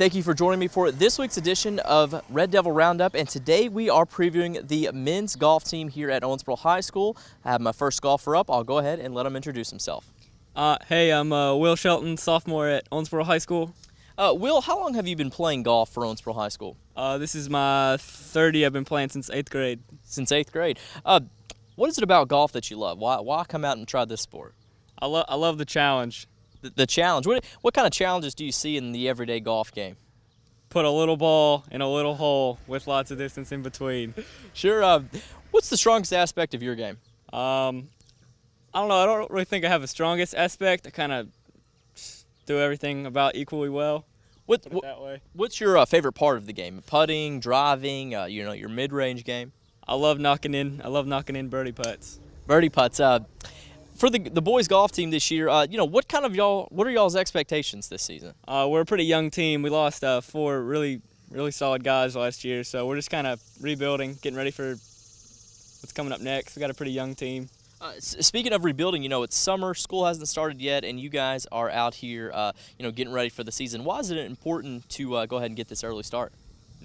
thank you for joining me for this week's edition of Red Devil Roundup, and today we are previewing the men's golf team here at Owensboro High School. I have my first golfer up. I'll go ahead and let him introduce himself. Hey, I'm Will Shelton, sophomore at Owensboro High School. Will, how long have you been playing golf for Owensboro High School? This is my third year. I've been playing since 8th grade. Since 8th grade. What is it about golf that you love? Why come out and try this sport? I love the challenge. The challenge. What kind of challenges do you see in the everyday golf game? Put a little ball in a little hole with lots of distance in between. Sure. What's the strongest aspect of your game? I don't know. I don't really think I have a strongest aspect. I kind of do everything about equally well. That way. What's your favorite part of the game? Putting, driving, your mid-range game? I love knocking in birdie putts. Birdie putts. For the boys golf team this year, what are y'all's expectations this season? We're a pretty young team. We lost 4 really solid guys last year, so we're just kind of rebuilding, getting ready for what's coming up next. We got a pretty young team. Speaking of rebuilding, it's summer, school hasn't started yet, and you guys are out here, getting ready for the season. Why is it important to go ahead and get this early start?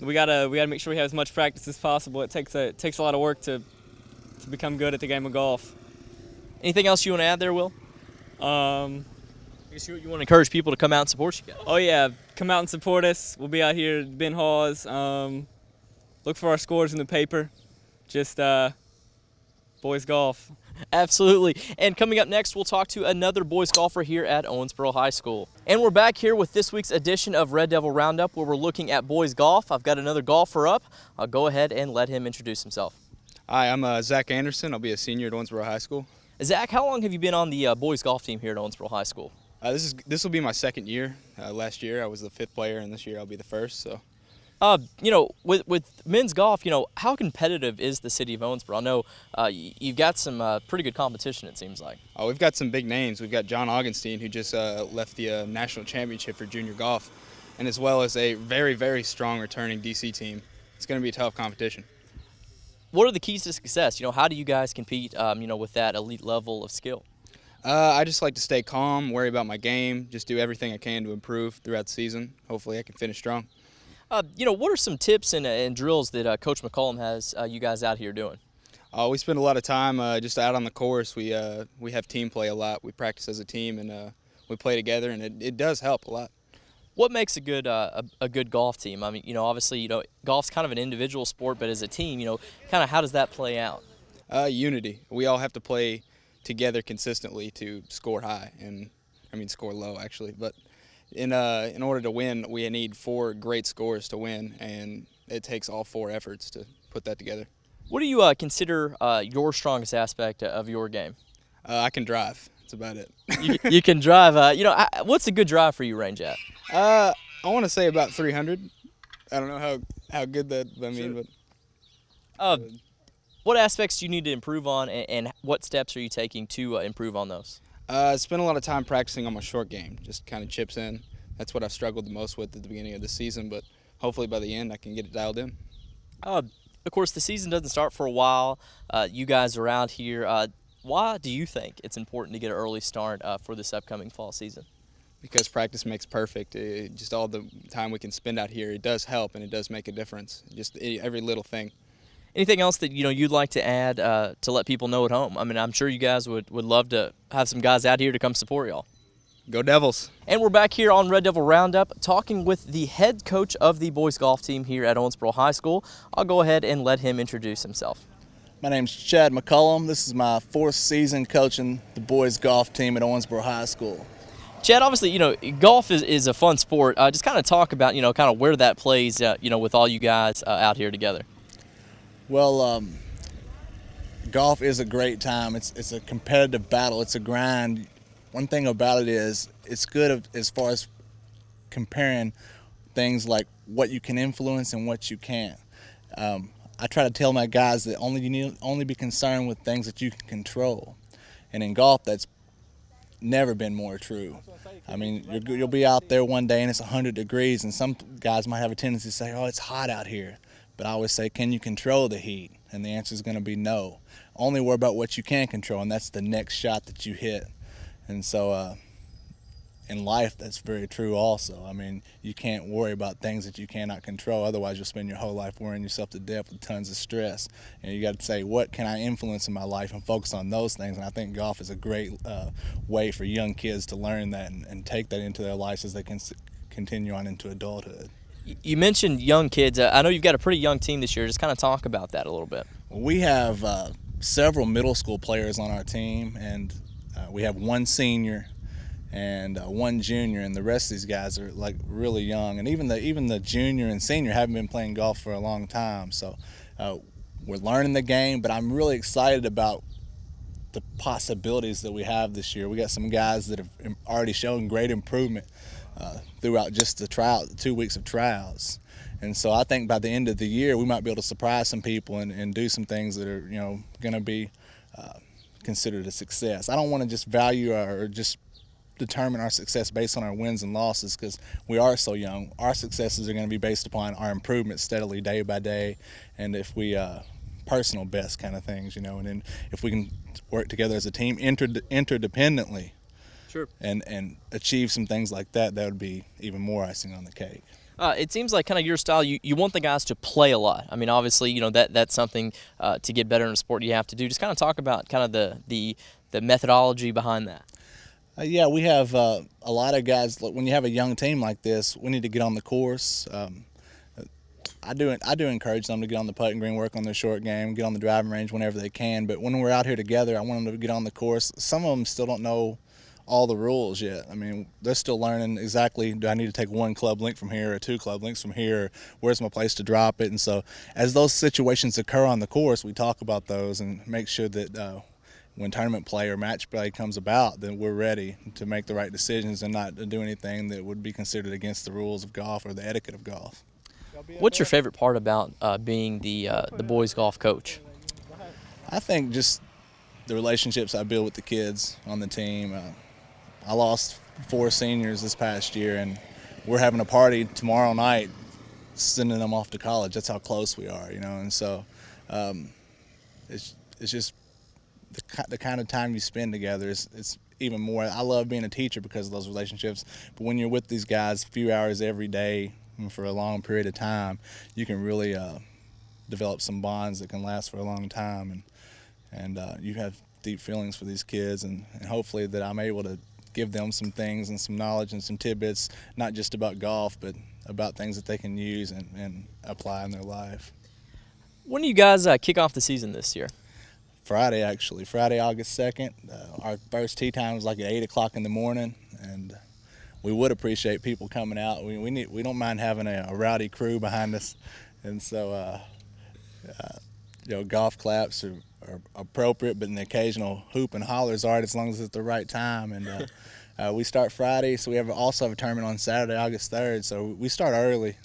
We gotta make sure we have as much practice as possible. It takes a lot of work to become good at the game of golf. Anything else you want to add there, Will? I guess you want to encourage people to come out and support you guys. Oh yeah, come out and support us. We'll be out here at Ben Hawes. Look for our scores in the paper. Just boys golf. Absolutely. And coming up next, we'll talk to another boys golfer here at Owensboro High School. And we're back here with this week's edition of Red Devil Roundup, where we're looking at boys golf. I've got another golfer up. I'll go ahead and let him introduce himself. Hi, I'm Zach Anderson. I'll be a senior at Owensboro High School. Zach, how long have you been on the boys golf team here at Owensboro High School? This will be my second year. Last year I was the 5th player, and this year I'll be the 1st. So, with men's golf, how competitive is the city of Owensboro? I know you've got some pretty good competition, it seems like. Oh, we've got some big names. We've got John Augenstein, who just left the national championship for junior golf, and as well as a very, very strong returning DC team. It's going to be a tough competition. What are the keys to success? How do you guys compete, with that elite level of skill? I just like to stay calm, worry about my game, just do everything I can to improve throughout the season. Hopefully I can finish strong. What are some tips and drills that Coach McCollum has you guys out here doing? We spend a lot of time just out on the course. We have team play a lot. We practice as a team, and we play together, and it does help a lot. What makes a good golf team? I mean, obviously, golf's kind of an individual sport, but as a team, kind of how does that play out? Unity. We all have to play together consistently to score high, score low actually. But in order to win, we need 4 great scores to win, and it takes all 4 efforts to put that together. What do you consider your strongest aspect of your game? I can drive. That's about it. You can drive. What's a good drive for you range at? I want to say about 300. I don't know how good that I mean, sure. But. What aspects do you need to improve on, and what steps are you taking to improve on those? I spent a lot of time practicing on my short game, just kind of chips in. That's what I've struggled the most with at the beginning of the season, but hopefully by the end I can get it dialed in. Of course, the season doesn't start for a while. You guys are out here. Why do you think it's important to get an early start for this upcoming fall season? Because practice makes perfect. Just all the time we can spend out here, it does help and it does make a difference. Just every little thing. Anything else that you'd like to add to let people know at home? I mean, I'm sure you guys would love to have some guys out here to come support y'all. Go Devils. And we're back here on Red Devil Roundup talking with the head coach of the boys golf team here at Owensboro High School. I'll go ahead and let him introduce himself. My name's Chad McCullum. This is my 4th season coaching the boys golf team at Owensboro High School. Chad, obviously, golf is a fun sport. Just kind of talk about, kind of where that plays, with all you guys out here together. Well, golf is a great time. It's a competitive battle. It's a grind. One thing about it is it's good as far as comparing things like what you can influence and what you can't. I try to tell my guys that you need only be concerned with things that you can control. And in golf, that's never been more true. I mean, you'll be out there one day and it's 100 degrees, and some guys might have a tendency to say, oh, it's hot out here. But I always say, can you control the heat? And the answer is going to be no. Only worry about what you can control, and that's the next shot that you hit. And so in life, that's very true also. I mean, you can't worry about things that you cannot control. Otherwise, you'll spend your whole life worrying yourself to death with tons of stress. And you got to say, what can I influence in my life, and focus on those things. And I think golf is a great way for young kids to learn that and take that into their lives as they can continue on into adulthood. You mentioned young kids. I know you've got a pretty young team this year. Just kind of talk about that a little bit. Well, we have several middle school players on our team, and we have one senior and one junior, and the rest of these guys are like really young, and even the junior and senior haven't been playing golf for a long time. So we're learning the game, but I'm really excited about the possibilities that we have this year. We got some guys that have already shown great improvement throughout just the 2 weeks of trials. And so I think by the end of the year we might be able to surprise some people and do some things that are going to be considered a success. I don't want to just value or just determine our success based on our wins and losses, because we are so young. Our successes are going to be based upon our improvement steadily day by day, and if we personal best kind of things, and then if we can work together as a team interdependently, sure, and achieve some things like that, that would be even more icing on the cake. It seems like kind of your style, you want the guys to play a lot. I mean, obviously, that's something to get better in a sport you have to do. Just kind of talk about kind of the methodology behind that. Yeah, we have a lot of guys. When you have a young team like this, we need to get on the course. I do encourage them to get on the putting green, work on their short game, get on the driving range whenever they can. But when we're out here together, I want them to get on the course. Some of them still don't know all the rules yet. I mean, they're still learning exactly, do I need to take 1 club link from here or 2 club links from here, or where's my place to drop it? And so as those situations occur on the course, we talk about those and make sure that when tournament play or match play comes about, then we're ready to make the right decisions and not do anything that would be considered against the rules of golf or the etiquette of golf. What's your favorite part about being the boys golf coach? I think just the relationships I build with the kids on the team. I lost 4 seniors this past year, and we're having a party tomorrow night sending them off to college. That's how close we are, and so it's just the kind of time you spend together. It's even more. I love being a teacher because of those relationships, but when you're with these guys a few hours every day and for a long period of time, you can really develop some bonds that can last for a long time, and you have deep feelings for these kids, and hopefully that I'm able to give them some things and some knowledge and some tidbits, not just about golf, but about things that they can use and apply in their life. When do you guys kick off the season this year? Friday, actually. Friday, August 2nd. Our first tee time is like at 8 o'clock in the morning, and we would appreciate people coming out. We don't mind having a rowdy crew behind us, and so golf claps are appropriate, but an occasional hoop and holler is all right as long as it's at the right time. And we start Friday, so we also have a tournament on Saturday, August 3rd, so we start early.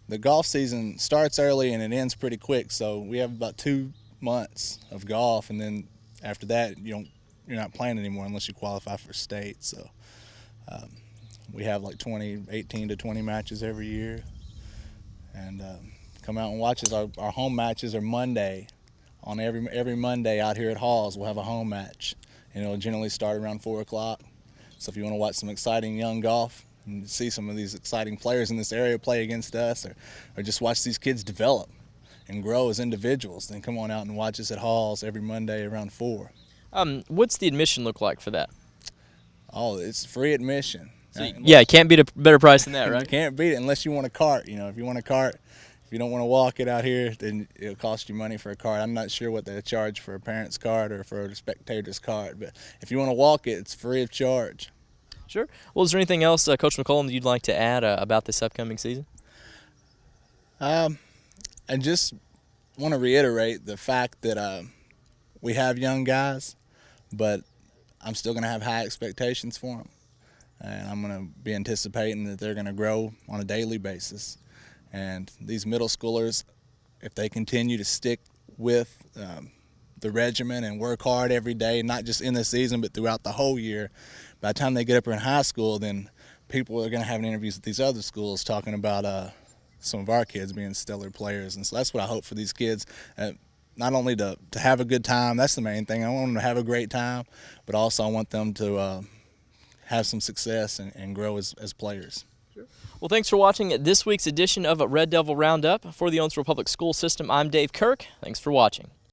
The golf season starts early and it ends pretty quick, so we have about 2 months of golf, and then after that you're not playing anymore unless you qualify for state. So we have like 18 to 20 matches every year, and come out and watch us. Our home matches are Monday. On every Monday out here at Halls, we'll have a home match, and it'll generally start around 4 o'clock. So if you want to watch some exciting young golf and see some of these exciting players in this area play against us, or just watch these kids develop and grow as individuals, then come on out and watch us at Halls every Monday around 4. What's the admission look like for that? Oh, it's free admission. So, yeah, you can't beat a better price than that, right? You can't beat it unless you want a cart. If you want a cart, if you don't want to walk it out here, then it'll cost you money for a cart. I'm not sure what they charge for a parent's cart or for a spectator's cart, but if you want to walk it, it's free of charge. Sure. Well, is there anything else, Coach McCollum, that you'd like to add about this upcoming season? I just want to reiterate the fact that we have young guys, but I'm still going to have high expectations for them, and I'm going to be anticipating that they're going to grow on a daily basis. And these middle schoolers, if they continue to stick with the regimen and work hard every day, not just in the season but throughout the whole year, by the time they get up in high school, then people are going to have interviews at these other schools talking about some of our kids being stellar players. And so that's what I hope for these kids, not only to have a good time, that's the main thing. I want them to have a great time, but also I want them to have some success and grow as players. Well, thanks for watching this week's edition of Red Devil Roundup. For the Owensboro Public School System, I'm Dave Kirk. Thanks for watching.